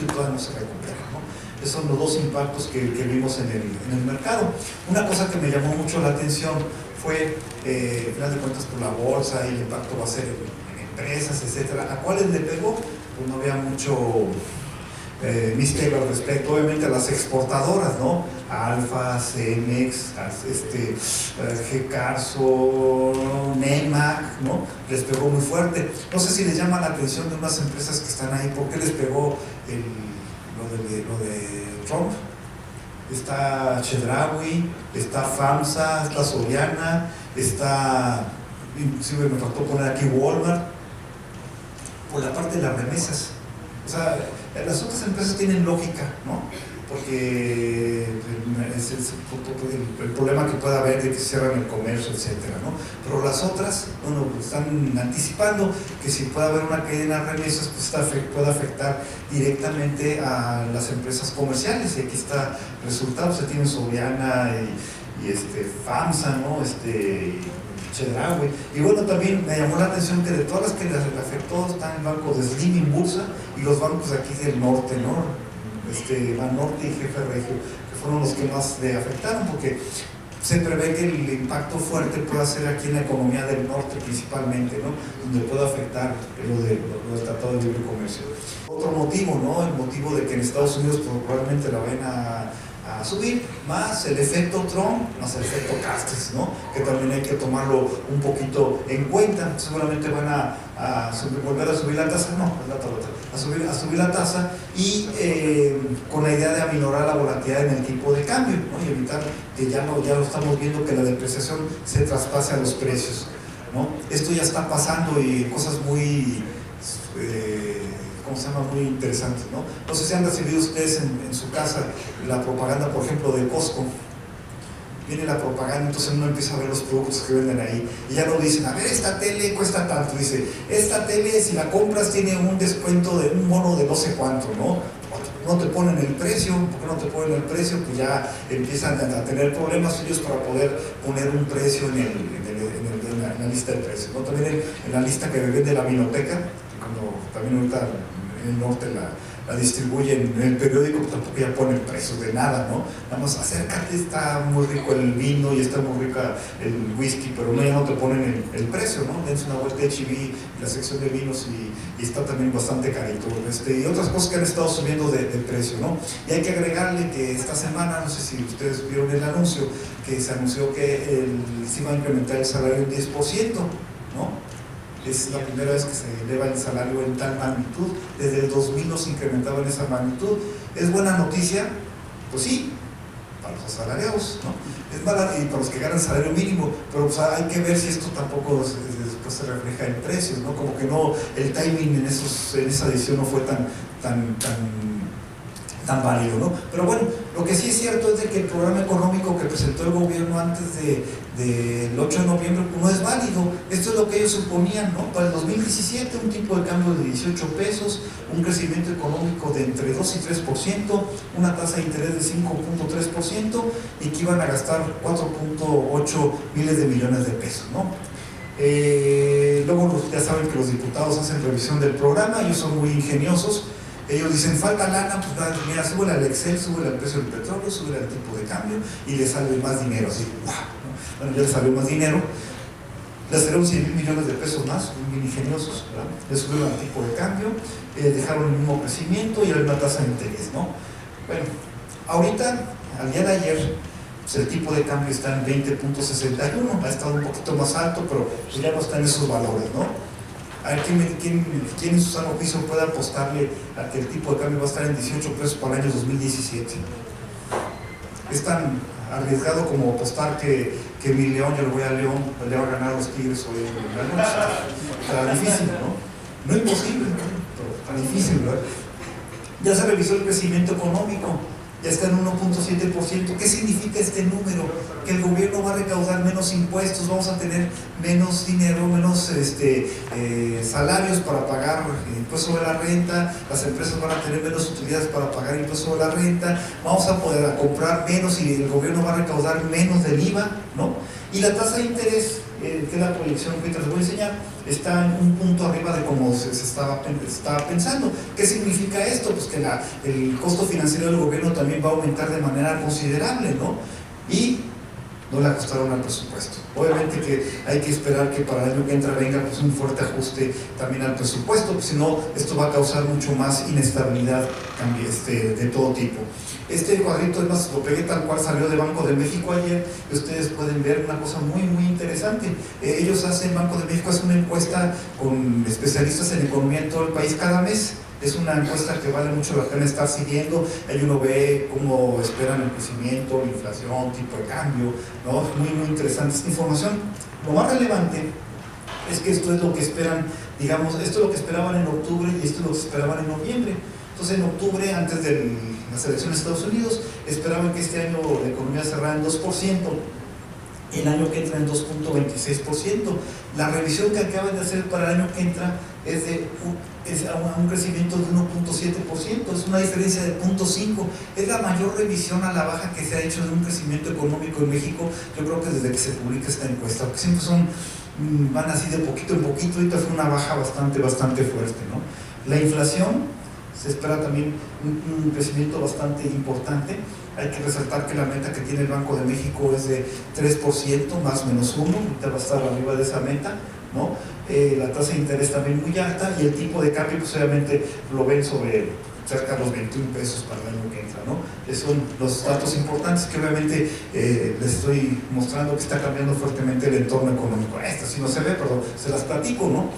y todavía no se recupera, ¿no? Esos son los dos impactos que vimos en el mercado. Una cosa que me llamó mucho la atención fue, al final de cuentas, por la bolsa y el impacto va a ser en empresas, etcétera. ¿A cuáles le pegó? Pues no había mucho misterio al respecto. Obviamente a las exportadoras, ¿no? Alfa, Cemex, G-Carso, Nemac, ¿no? Les pegó muy fuerte. No sé si les llama la atención de unas empresas que están ahí. ¿Por qué les pegó lo de Trump? Está Chedraui, está FAMSA, está Soriana, está, inclusive me faltó poner aquí Walmart, por la parte de las remesas. O sea, las otras empresas tienen lógica, ¿no? Porque el problema que pueda haber de que cierran el comercio, etcétera, ¿no? Pero las otras, bueno, están anticipando que si puede haber una caída en las remesas, pues puede afectar directamente a las empresas comerciales. Y aquí está el resultado. Se tiene Soriana y FAMSA, ¿no? Chedraui. Y bueno, también me llamó la atención que de todas las que les afectó están el banco de Slim Bursa y los bancos de aquí del norte, ¿no? Banorte y Jefe Regio, que fueron los que más le afectaron, porque se prevé que el impacto fuerte pueda ser aquí en la economía del norte principalmente, ¿no? Donde puede afectar lo del Tratado de Libre Comercio. Otro motivo, ¿no? El motivo de que en Estados Unidos probablemente la vayan a subir, más el efecto Trump, más el efecto Carstens, ¿no? Que también hay que tomarlo un poquito en cuenta. Seguramente van a volver a subir la tasa, a subir la tasa y con la idea de aminorar la volatilidad en el tipo de cambio, ¿no? Y evitar que ya lo estamos viendo, que la depreciación se traspase a los precios, ¿no? Esto ya está pasando y cosas muy muy interesantes, ¿no? No sé si han recibido ustedes en su casa la propaganda, por ejemplo, de Costco. Viene la propaganda, entonces uno empieza a ver los productos que venden ahí y ya no dicen, a ver, esta tele cuesta tanto, dice, esta tele si la compras tiene un descuento de un bono de no sé cuánto, ¿no? No te ponen el precio, porque no te ponen el precio, pues ya empiezan a tener problemas ellos para poder poner un precio en la lista de precios, ¿no? También en la lista que vende la vinoteca, cuando también ahorita en el norte la distribuyen en el periódico, tampoco ya ponen precios de nada, ¿no? Nada más acércate, está muy rico el vino y está muy rica el whisky, pero no, ya no te ponen el precio, ¿no? Dense una vuelta a H-E-B, la sección de vinos y está también bastante carito. Y otras cosas que han estado subiendo de precio, ¿no? Y hay que agregarle que esta semana, no sé si ustedes vieron el anuncio, que se anunció que se iba a incrementar el salario en 10%, ¿no? Es la primera vez que se eleva el salario en tal magnitud. Desde el 2000 no se incrementaba en esa magnitud. ¿Es buena noticia? Pues sí, para los asalariados, ¿no? Es mala y para los que ganan salario mínimo, pero pues hay que ver si esto tampoco después se refleja en precios, ¿no? Como que no, el timing en esa decisión no fue tan válido, ¿no? Pero bueno, lo que sí es cierto es de que el programa económico que presentó el gobierno antes del 8 de noviembre no es válido. Esto es lo que ellos suponían, ¿no? Para el 2017 un tipo de cambio de 18 pesos, un crecimiento económico de entre 2 y 3%, una tasa de interés de 5.3% y que iban a gastar 4.8 miles de millones de pesos, ¿no? Luego ya saben que los diputados hacen revisión del programa, ellos son muy ingeniosos. Ellos dicen, falta lana, pues mira, súbele al Excel, súbele al precio del petróleo, súbele al tipo de cambio y le sale más dinero, así, ¡wow! ¿No? Bueno, ya le salió más dinero. les dieron 100,000 millones de pesos más, bien ingeniosos, ¿verdad? Les subieron el tipo de cambio, dejaron el mismo crecimiento y la misma tasa de interés, ¿no? Bueno, ahorita, al día de ayer, pues el tipo de cambio está en 20.61, ha estado un poquito más alto, pero pues ya no está en esos valores, ¿no? A ver, ¿quién en su sano juicio puede apostarle a que el tipo de cambio va a estar en 18 pesos para el año 2017? Es tan arriesgado como apostar que mi León, yo le voy a León, le va a ganar a los Tigres hoy en la noche. Está difícil, ¿no? No imposible, pero está difícil, ¿verdad? Ya se revisó el crecimiento económico, ya está en 1.7%. ¿Qué significa este número? Que el gobierno va a recaudar menos impuestos, vamos a tener menos dinero, menos salarios para pagar impuesto sobre la renta, las empresas van a tener menos utilidades para pagar impuesto sobre la renta, vamos a poder comprar menos y el gobierno va a recaudar menos del IVA, ¿no? Y la tasa de interés, que es la proyección que les voy a enseñar, está en un punto arriba de como se estaba pensando. ¿Qué significa esto? Pues que el costo financiero del gobierno también va a aumentar de manera considerable, ¿no? Y no le ajustaron al presupuesto. Obviamente que hay que esperar que para el año que entra venga pues un fuerte ajuste también al presupuesto, porque si no, esto va a causar mucho más inestabilidad de todo tipo. Este cuadrito, además, lo pegué tal cual salió de Banco de México ayer, y ustedes pueden ver una cosa muy, muy interesante. Ellos hacen, Banco de México hace una encuesta con especialistas en economía en todo el país cada mes. Es una encuesta que vale mucho la pena estar siguiendo. Ahí uno ve cómo esperan el crecimiento, la inflación, tipo de cambio, ¿no? Muy, muy interesante esta información. Lo más relevante es que esto es lo que esperan, digamos, esto es lo que esperaban en octubre y esto es lo que esperaban en noviembre. Entonces, en octubre, antes de las elecciones de Estados Unidos, esperaban que este año la economía cerrara en 2%. El año que entra en 2.26%. La revisión que acaban de hacer para el año que entra es a un crecimiento de 1.7%, es una diferencia de 0.5%. Es la mayor revisión a la baja que se ha hecho de un crecimiento económico en México, yo creo que desde que se publica esta encuesta, porque siempre van así de poquito en poquito. Ahorita fue una baja bastante fuerte, ¿no? La inflación, se espera también un crecimiento bastante importante. Hay que resaltar que la meta que tiene el Banco de México es de 3%, más o menos 1%, ahorita va a estar arriba de esa meta, ¿no? La tasa de interés también muy alta, y el tipo de cambio, pues obviamente lo ven sobre cerca de los 21 pesos para el año que entra, ¿no? Esos son los datos importantes que obviamente les estoy mostrando que está cambiando fuertemente el entorno económico. Esta si no se ve, pero se las platico, ¿no?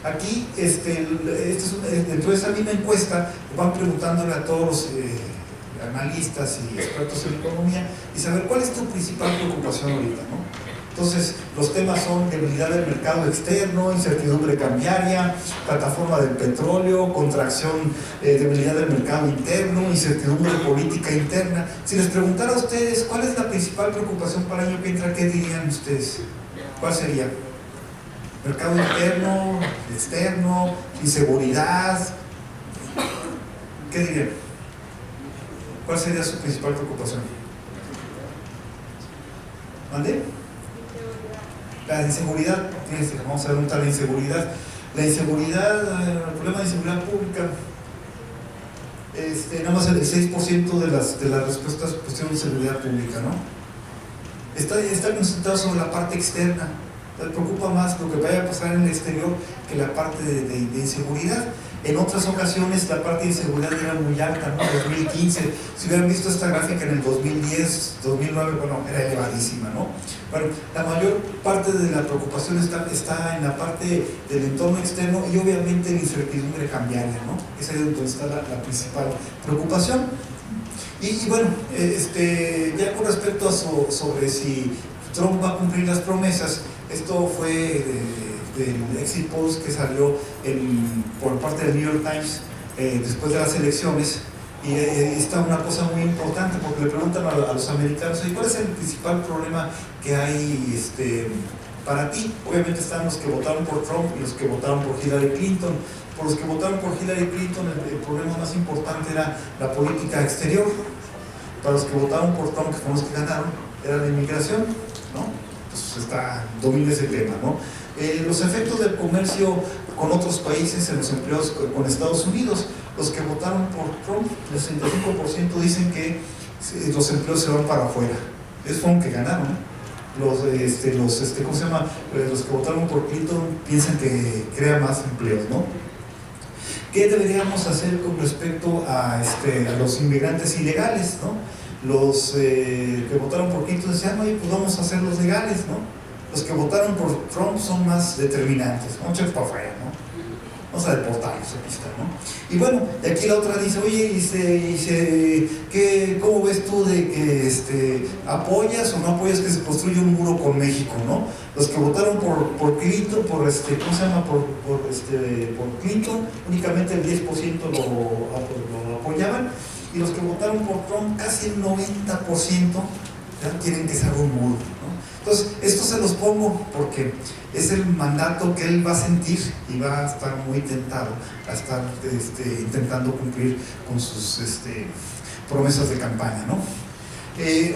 Aquí, dentro de esa misma encuesta, van preguntándole a todos los analistas y expertos en economía y saber cuál es tu principal preocupación ahorita, ¿no? Entonces, los temas son debilidad del mercado externo, incertidumbre cambiaria, plataforma del petróleo, contracción, debilidad del mercado interno, incertidumbre política interna. Si les preguntara a ustedes cuál es la principal preocupación para el año que entra, ¿qué dirían ustedes? ¿Cuál sería? Mercado interno, externo, inseguridad. ¿Qué dirían? ¿Cuál sería su principal preocupación? ¿Mande? La inseguridad. Fíjense, vamos a preguntar la inseguridad. La inseguridad, el problema de inseguridad pública, nada más el 6% de las respuestas cuestión de seguridad pública, ¿no? Está concentrado sobre la parte externa. Les preocupa más lo que vaya a pasar en el exterior que la parte de inseguridad. En otras ocasiones la parte de inseguridad era muy alta, ¿no? En 2015, si hubieran visto esta gráfica en el 2010, 2009, bueno, era elevadísima, ¿no? Bueno, la mayor parte de la preocupación está en la parte del entorno externo y obviamente la incertidumbre cambiaria, ¿no? Esa es donde está la principal preocupación. Y bueno, ya con respecto a sobre si Trump va a cumplir las promesas, esto fue del exit polls que salió por parte del New York Times después de las elecciones, y está una cosa muy importante porque le preguntan a los americanos: ¿cuál es el principal problema que hay para ti? Obviamente están los que votaron por Trump y los que votaron por Hillary Clinton. Por los que votaron por Hillary Clinton, el problema más importante era la política exterior. Para los que votaron por Trump, que fueron los que ganaron, era la inmigración, ¿no? Pues domina ese tema, ¿no? Los efectos del comercio con otros países en los empleos con Estados Unidos. Los que votaron por Trump, el 65% dicen que los empleos se van para afuera. Esos fueron que ganaron, ¿eh? ¿cómo se llama? Los que votaron por Clinton piensan que crea más empleos, ¿no? ¿Qué deberíamos hacer con respecto a los inmigrantes ilegales, ¿no? Los que votaron por Clinton decían, oye, pues vamos a hacerlos legales, ¿no? Los que votaron por Trump son más determinantes, vamos a echar para afuera, ¿no? Vamos a deportarlos, aquí está, ¿no? Y bueno, y aquí la otra dice, oye, ¿cómo ves tú de que apoyas o no apoyas que se construya un muro con México, ¿no? Los que votaron por Clinton, ¿cómo se llama? Por Clinton, únicamente el 10% lo apoyaban, y los que votaron por Trump, casi el 90% ya quieren que se haga un muro, ¿no? Entonces, esto se los pongo porque es el mandato que él va a sentir y va a estar muy tentado a estar intentando cumplir con sus promesas de campaña, ¿no?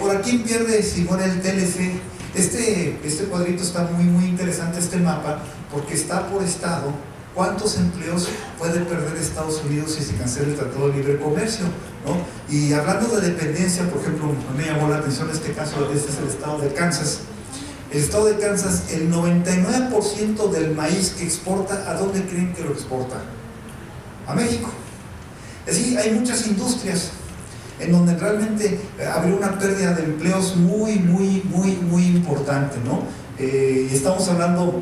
Ahora, ¿quién pierde si muere el TLC? Este cuadrito está muy interesante, este mapa, porque está por estado cuántos empleos puede perder Estados Unidos si se cancela el Tratado de Libre Comercio, ¿no? Y hablando de dependencia, por ejemplo, me llamó la atención este caso, este es el estado de Kansas. El estado de Kansas, el 99% del maíz que exporta, ¿a dónde creen que lo exporta? A México. Es decir, hay muchas industrias en donde realmente habría una pérdida de empleos muy importante, ¿no? Estamos hablando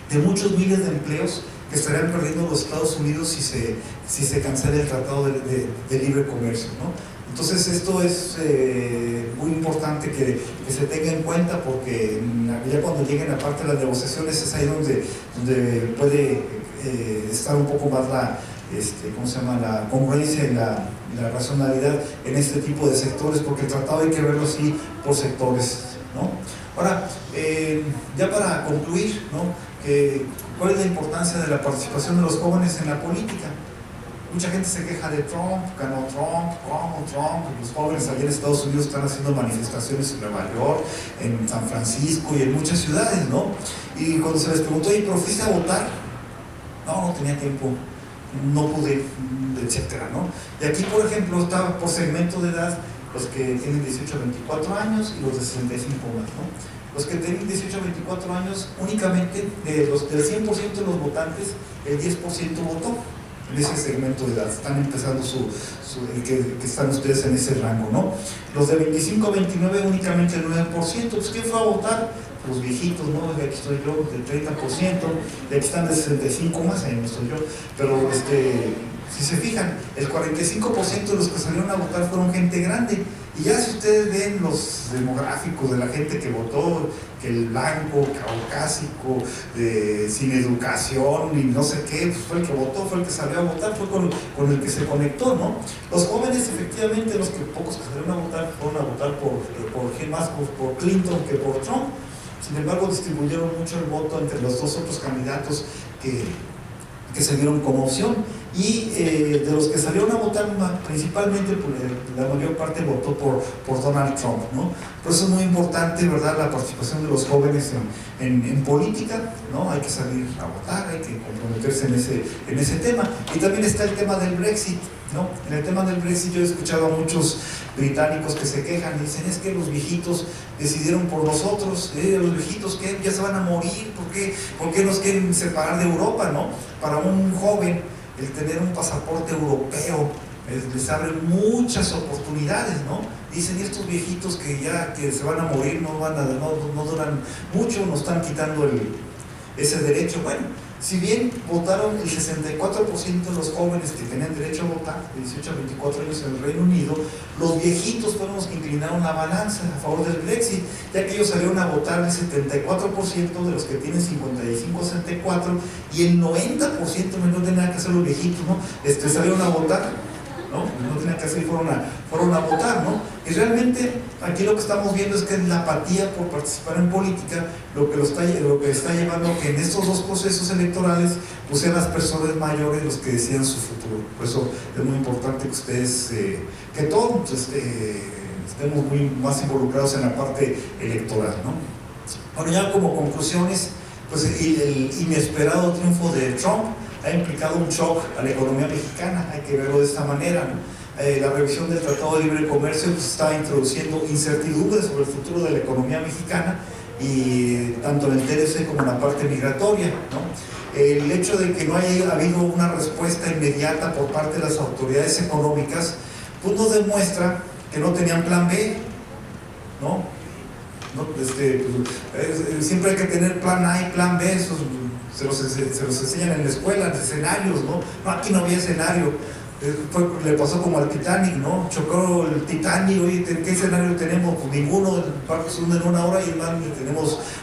de muchos miles de empleos que estarían perdiendo los Estados Unidos si se cancela el Tratado de Libre Comercio, ¿no? Entonces esto es muy importante que se tenga en cuenta, porque ya cuando lleguen a parte de las negociaciones es ahí donde puede estar un poco más la congruencia y la racionalidad en este tipo de sectores, porque el tratado hay que verlo así por sectores, ¿no? Ahora, ya para concluir, ¿no? ¿Cuál es la importancia de la participación de los jóvenes en la política? Mucha gente se queja de Trump, ganó Trump, los jóvenes allá en Estados Unidos están haciendo manifestaciones en Nueva York, en San Francisco y en muchas ciudades, ¿no? Y cuando se les preguntó, ¿y pero fuiste a votar? No tenía tiempo, no pude, etcétera, ¿no? Y aquí, por ejemplo, está por segmento de edad los que tienen 18 a 24 años y los de 65 más, ¿no? Los que tienen 18 a 24 años, únicamente del 100% de los votantes, el 10% votó en ese segmento de edad. Están empezando que están ustedes en ese rango, ¿no? Los de 25 a 29, únicamente el 9%. Pues, ¿quién fue a votar? Los viejitos, ¿no? De aquí estoy yo, del 30%, de aquí están de 65 más, ahí no estoy yo, pero si se fijan, el 45% de los que salieron a votar fueron gente grande. Y ya si ustedes ven los demográficos de la gente que votó, que el blanco, caucásico, sin educación y no sé qué, pues fue el que votó, fue el que salió a votar, fue con el que se conectó, ¿no? Los jóvenes, efectivamente, los pocos que salieron a votar, fueron a votar por Clinton que por Trump. Sin embargo, distribuyeron mucho el voto entre los dos otros candidatos que se dieron como opción. Y de los que salieron a votar, principalmente la mayor parte votó por Donald Trump, ¿no? Por eso es muy importante, ¿verdad?, la participación de los jóvenes en política, ¿no? Hay que salir a votar, hay que comprometerse en ese tema. Y también está el tema del Brexit, ¿no? En el tema del Brexit yo he escuchado a muchos británicos que se quejan y dicen, es que los viejitos decidieron por nosotros, los viejitos que ya se van a morir, ¿por qué nos quieren separar de Europa, ¿no? Para un joven, el tener un pasaporte europeo les abre muchas oportunidades, ¿no? Dicen, y estos viejitos que se van a morir no duran mucho, nos están quitando ese derecho. Bueno, si bien votaron el 64% de los jóvenes que tenían derecho a votar, de 18 a 24 años en el Reino Unido, los viejitos fueron los que inclinaron la balanza a favor del Brexit, ya que ellos salieron a votar el 74% de los que tienen 55 a 64, y el 90%, no tienen nada que hacer los viejitos, ¿no? Salieron a votar, ¿no? No tenían que hacer, fueron a votar, ¿no? Y realmente aquí lo que estamos viendo es que la apatía por participar en política lo que está llevando a que en estos dos procesos electorales pues sean las personas mayores los que decidan su futuro. Por eso es muy importante que ustedes, que todos estemos muy más involucrados en la parte electoral, ¿no? Bueno, ya como conclusiones, pues el inesperado triunfo de Trump ha implicado un shock a la economía mexicana, hay que verlo de esta manera, ¿no? la revisión del Tratado de Libre Comercio pues, está introduciendo incertidumbre sobre el futuro de la economía mexicana, y tanto en el TLC como en la parte migratoria, ¿no? El hecho de que no haya habido una respuesta inmediata por parte de las autoridades económicas, pues nos demuestra que no tenían plan B, ¿no? Siempre hay que tener plan A y plan B, eso se los enseñan en la escuela, en escenarios, ¿no? No, aquí no había escenario. Le pasó como al Titanic, ¿no? Chocó el Titanic, oye, ¿qué escenario tenemos? Pues ninguno, el barco se hunde en una hora y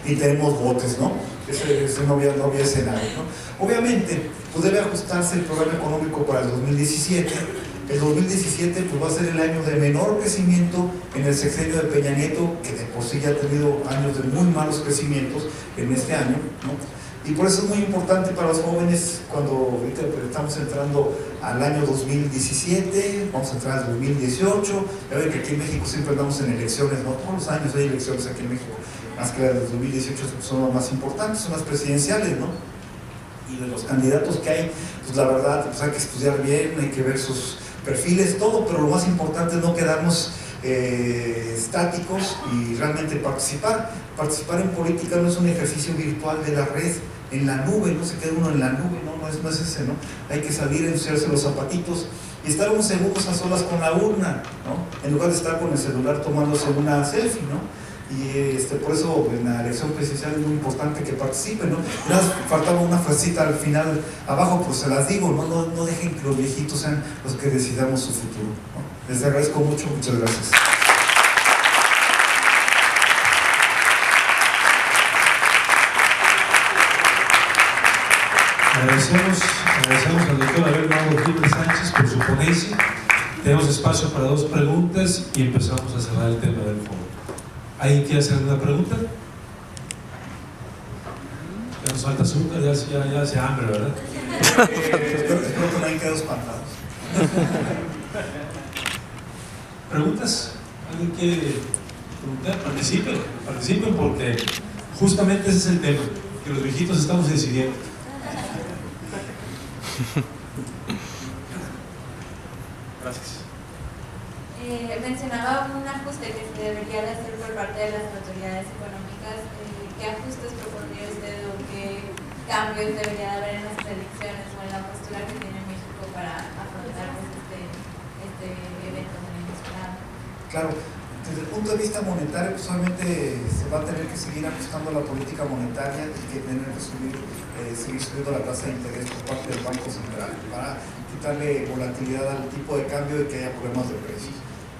ni tenemos botes, ¿no? Ese no había escenario, ¿no? Obviamente, pues debe ajustarse el programa económico para el 2017. El 2017 pues va a ser el año de menor crecimiento en el sexenio de Peña Nieto, que de por sí ya ha tenido años de muy malos crecimientos en este año, ¿no? Y por eso es muy importante para los jóvenes, cuando ahorita estamos entrando al año 2017, vamos a entrar al 2018, ya ven que aquí en México siempre andamos en elecciones, ¿no? Todos los años hay elecciones aquí en México, más que las del 2018 son las más importantes, son las presidenciales, ¿no? Y de los candidatos que hay, pues la verdad, pues hay que estudiar bien, hay que ver sus perfiles, todo, pero lo más importante es no quedarnos estáticos y realmente participar. Participar en política no es un ejercicio virtual de la red, en la nube, no se queda uno en la nube, no es ese, ¿no? Hay que salir a ensuciarse los zapatitos y estar unos segundos a solas con la urna, ¿no? En lugar de estar con el celular tomándose una selfie, ¿no? Y por eso en la elección presidencial es muy importante que participen, ¿no? Nada, faltaba una frasecita al final, abajo, pues se las digo, no dejen que los viejitos sean los que decidamos su futuro, ¿no? Les agradezco mucho, muchas gracias. Agradecemos al doctor Abel Mauro Gil Sánchez por su ponencia. Tenemos espacio para 2 preguntas y empezamos a cerrar el tema del foro. ¿Alguien quiere hacer una pregunta? Ya nos falta azúcar, ya hace hambre, ¿verdad? Espero que nadie quede espantado. ¿Preguntas? ¿Alguien quiere preguntar? Participen porque justamente ese es el tema, que los viejitos estamos decidiendo. Gracias. Mencionaba un ajuste que se debería de hacer por parte de las autoridades económicas. ¿Qué ajustes propondría usted o qué cambios debería de haber en las predicciones o en la postura que tiene México para afrontar este evento tan inesperado? Claro, desde el punto de vista monetario, pues solamente se va a tener que seguir ajustando la política monetaria y que tener que seguir subiendo la tasa de interés por parte del Banco Central para quitarle volatilidad al tipo de cambio y que haya problemas de precios.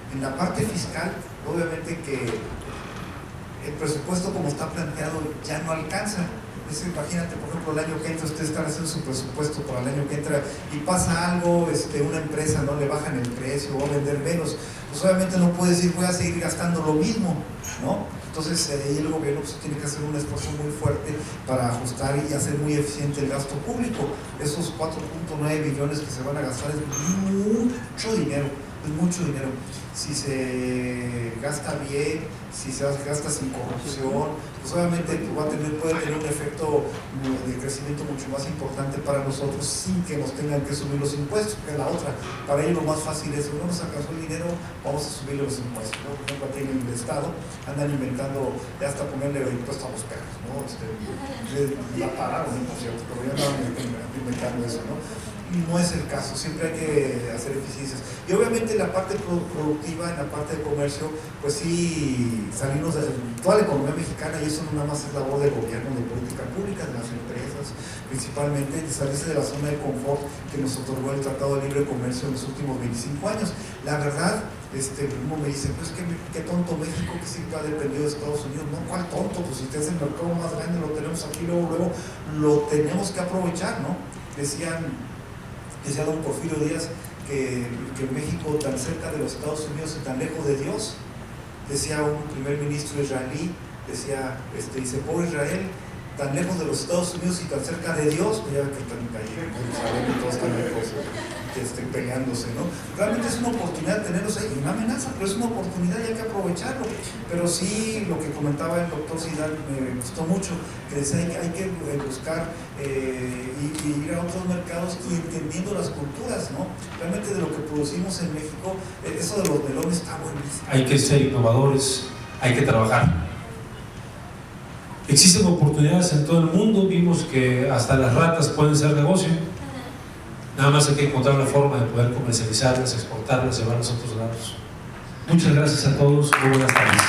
En la parte fiscal, obviamente que el presupuesto como está planteado ya no alcanza. Imagínate, por ejemplo, el año que entra ustedes están haciendo su presupuesto para el año que entra y pasa algo, una empresa no le bajan el precio o va a vender menos, pues obviamente no puede decir voy a seguir gastando lo mismo, ¿no? Entonces ahí el gobierno pues, tiene que hacer un esfuerzo muy fuerte para ajustar y hacer muy eficiente el gasto público. Esos 4.9 billones que se van a gastar es mucho dinero, es mucho dinero. Si se gasta bien, si se gasta sin corrupción, pues obviamente puede tener un efecto de crecimiento mucho más importante para nosotros sin que nos tengan que subir los impuestos, porque la otra, para ellos lo más fácil es, no nos alcanzó el dinero, vamos a subirle los impuestos, ¿no? Por ejemplo, aquí en el Estado andan inventando ya hasta ponerle el impuesto a los perros, ¿no? La pararon, ¿no? Por cierto, pero ya andaban inventando eso, ¿no? No es el caso, siempre hay que hacer eficiencias. Y obviamente en la parte productiva, en la parte de comercio, pues sí, salirnos de toda la economía mexicana, y eso no nada más es labor del gobierno, de política pública, de las empresas, principalmente, de salirse de la zona de confort que nos otorgó el Tratado de Libre Comercio en los últimos 25 años. La verdad, uno me dice, pues qué tonto México que siempre ha dependido de Estados Unidos. No, ¿cuál tonto? Pues si usted es el mercado más grande, lo tenemos aquí, luego lo tenemos que aprovechar, ¿no? Decía don Porfirio Díaz que México tan cerca de los Estados Unidos y tan lejos de Dios. Decía un primer ministro israelí, dice, pobre Israel, tan lejos de los Estados Unidos y tan cerca de Dios, pues ya que están ahí, saben que todos están lejos, peleándose, ¿no? Realmente es una oportunidad tenerlos ahí, una amenaza, pero es una oportunidad y hay que aprovecharlo. Pero sí, lo que comentaba el doctor Zidane me gustó mucho, que decía hay que buscar y ir a otros mercados y entendiendo las culturas, ¿no? Realmente de lo que producimos en México, eso de los melones está buenísimo. Hay que ser innovadores, hay que trabajar. Existen oportunidades en todo el mundo, vimos que hasta las ratas pueden ser negocio, nada más hay que encontrar una forma de poder comercializarlas, exportarlas, llevarlas a otros lados. Muchas gracias a todos, muy buenas tardes.